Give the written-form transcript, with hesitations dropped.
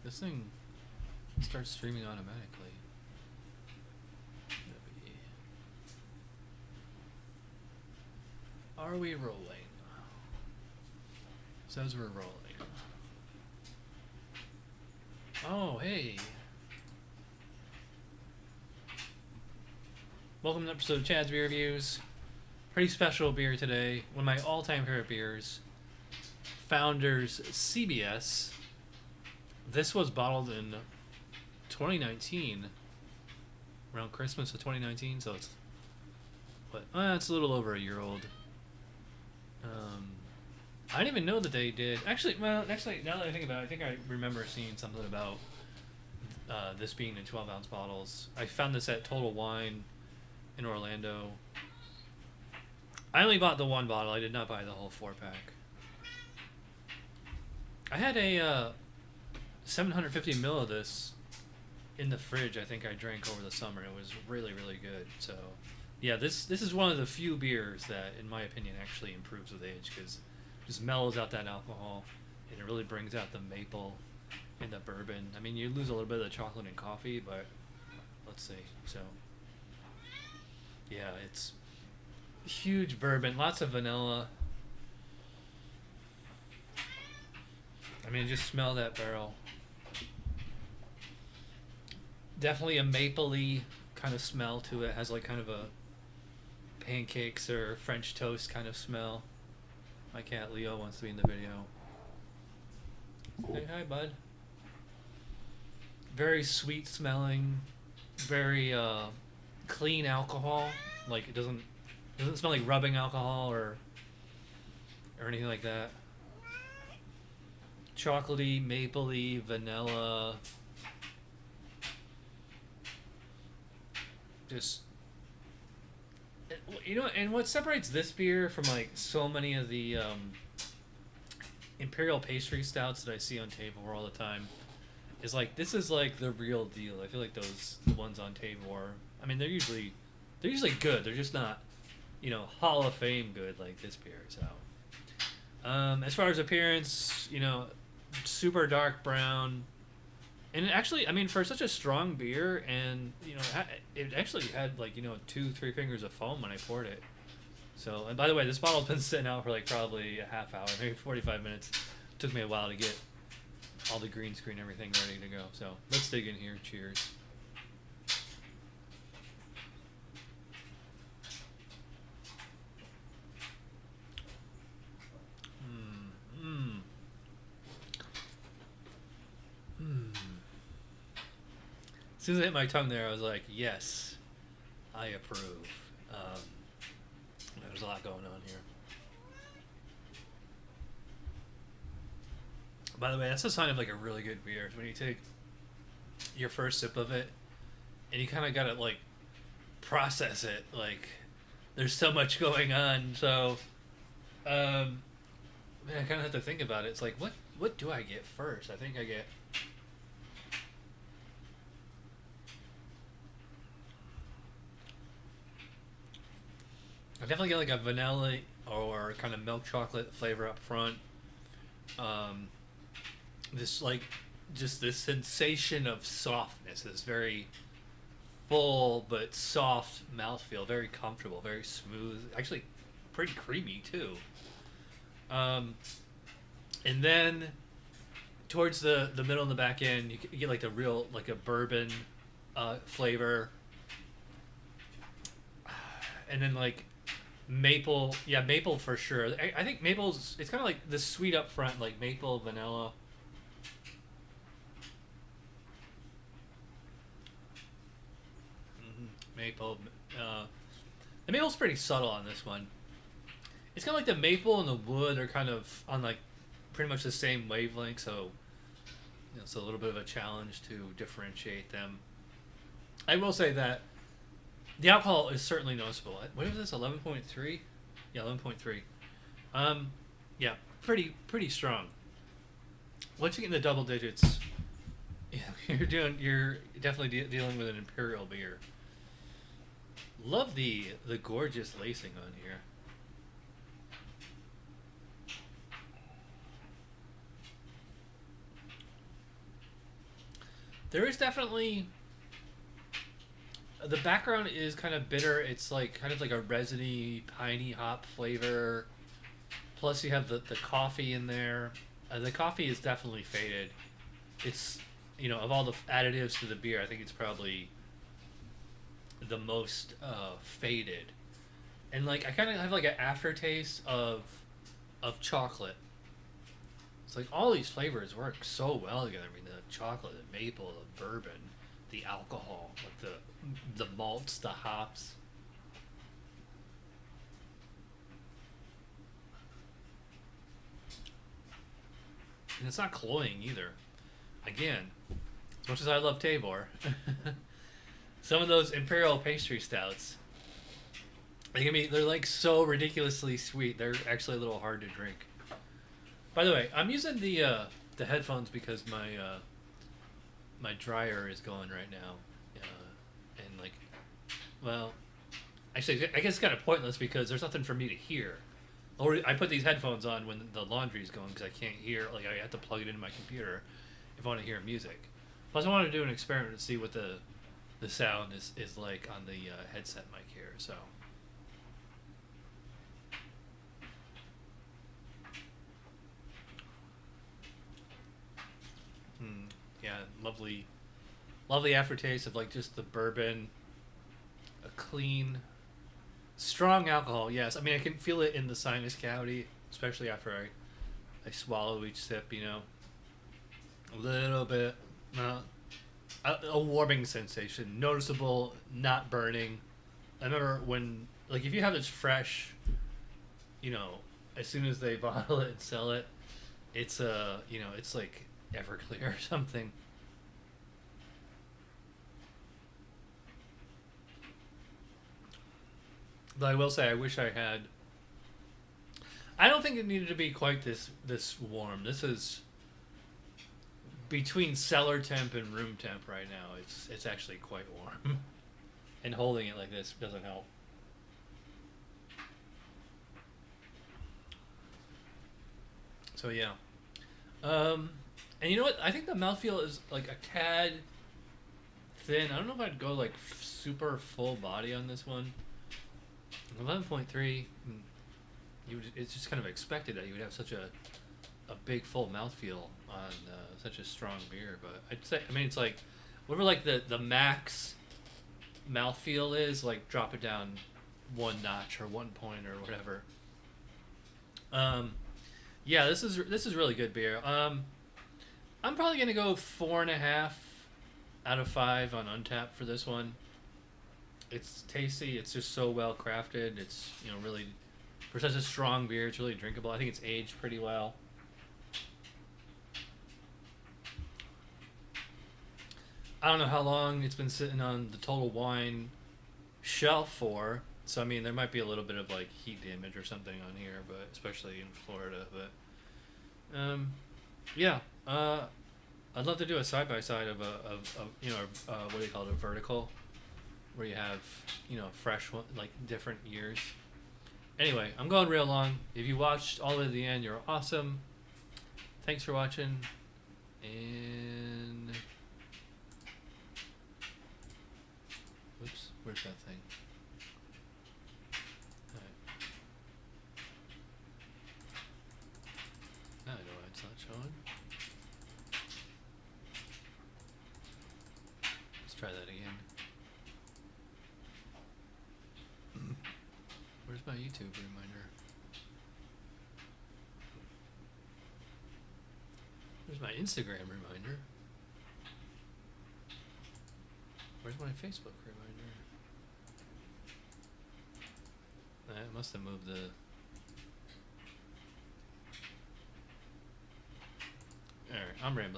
This thing starts streaming automatically. Are we rolling? Says we're rolling. Oh, hey. Welcome to an episode of Chad's Beer Reviews. Pretty special beer today. One of my all-time favorite beers. Founders CBS. This was bottled in 2019. Around Christmas of 2019, so it's... But, it's a little over a year old. I didn't even know that they did... Actually, now that I think about it, I think I remember seeing something about this being in 12-ounce bottles. I found this at Total Wine in Orlando. I only bought the one bottle. I did not buy the whole 4-pack. I had a 750 ml of this in the fridge. I think I drank over the summer. It was really, really good. So, yeah, this is one of the few beers that, in my opinion, actually improves with age because it just mellows out that alcohol and it really brings out the maple and the bourbon. I mean, you lose a little bit of the chocolate and coffee, but let's see. So, yeah, it's huge bourbon, lots of vanilla. I mean, just smell that barrel. Definitely a mapley kind of smell to it. It has like kind of a pancakes or French toast kind of smell. My cat Leo wants to be in the video. Hey, hi, bud. Very sweet smelling, very clean alcohol. Like it doesn't smell like rubbing alcohol or anything like that. Chocolatey, mapley, vanilla. Just, you know, and what separates this beer from like so many of the imperial pastry stouts that I see on table all the time is like this is like the real deal. I feel like the ones on table are, I mean, they're usually good. They're just not, you know, Hall of Fame good like this beer. So, as far as appearance, you know, super dark brown. And it actually, I mean, for such a strong beer, and, you know, it actually had, like, you know, 2-3 fingers of foam when I poured it. So, and by the way, this bottle's been sitting out for, like, probably a half hour, maybe 45 minutes. It took me a while to get all the green screen, everything ready to go. So, let's dig in here. Cheers. As soon as it hit my tongue there, I was like, yes, I approve. There's a lot going on here. By the way, that's a sign of like a really good beer. When you take your first sip of it and you kind of got to like process it. Like there's so much going on. So, man, I kind of have to think about it. It's like, what do I get first? I think I definitely get like a vanilla or kind of milk chocolate flavor up front. This like just this sensation of softness, this very full but soft mouthfeel, very comfortable, very smooth, actually pretty creamy too. And then towards the middle and the back end, you get like the real like a bourbon flavor, and then like maple, yeah, maple for sure. I think maple's, it's kind of like the sweet up front, like maple, vanilla. Maple. The maple's pretty subtle on this one. It's kind of like the maple and the wood are kind of on like pretty much the same wavelength, so you know, it's a little bit of a challenge to differentiate them. I will say that the alcohol is certainly noticeable. What is this? 11.3? Yeah, 11.3. Yeah, pretty strong. Once you get in the double digits, yeah, you're definitely dealing with an imperial beer. Love the gorgeous lacing on here. There is definitely the background is kind of bitter. It's like kind of like a resiny, piney hop flavor. Plus, you have the coffee in there. The coffee is definitely faded. It's of all the additives to the beer, I think it's probably the most faded. And like I kind of have like an aftertaste of chocolate. It's like all these flavors work so well together. I mean, the chocolate, the maple, the bourbon, the alcohol, like the malts, the hops. And it's not cloying either. Again, as much as I love 𝓕𝓐𝓬𝓬𝓲𝓷, some of those imperial pastry stouts, they're like so ridiculously sweet. They're actually a little hard to drink. By the way, I'm using the headphones because my dryer is going right now, and like, well, actually, I guess it's kind of pointless because there's nothing for me to hear. Or I put these headphones on when the laundry's going because I can't hear. Like I have to plug it into my computer if I want to hear music. Plus, I want to do an experiment to see what the sound is like on the headset mic here. So. Yeah, lovely aftertaste of like just the bourbon, a clean, strong alcohol. Yes, I mean I can feel it in the sinus cavity, especially after I swallow each sip. A little bit, a warming sensation, noticeable, not burning. I remember when like if you have this fresh, as soon as they bottle it and sell it, it's it's like Everclear or something. But I will say, I wish I had. I don't think it needed to be quite this warm. This is between cellar temp and room temp right now. It's actually quite warm, and holding it like this doesn't help. So yeah. And you know what? I think the mouthfeel is like a tad thin. I don't know if I'd go like super full body on this one. 11.3. It's just kind of expected that you would have such a big full mouthfeel on such a strong beer. But I'd say, I mean, it's like whatever like the max mouthfeel is, like drop it down one notch or 1 point or whatever. Yeah, this is really good beer. I'm probably gonna go 4.5 out of 5 on Untappd for this one. It's tasty. It's just so well crafted. It's really for such a strong beer. It's really drinkable. I think it's aged pretty well. I don't know how long it's been sitting on the Total Wine shelf for. So I mean, there might be a little bit of like heat damage or something on here, but especially in Florida. But yeah, I'd love to do a side by side of what do you call it, a vertical, where you have fresh one, like different years. Anyway, I'm going real long. If you watched all the way to the end, you're awesome. Thanks for watching, and whoops, where's that thing? Now I know why it's not showing. Let's try that again. Where's my YouTube reminder? Where's my Instagram reminder? Where's my Facebook reminder? I must have moved the... Alright, I'm rambling.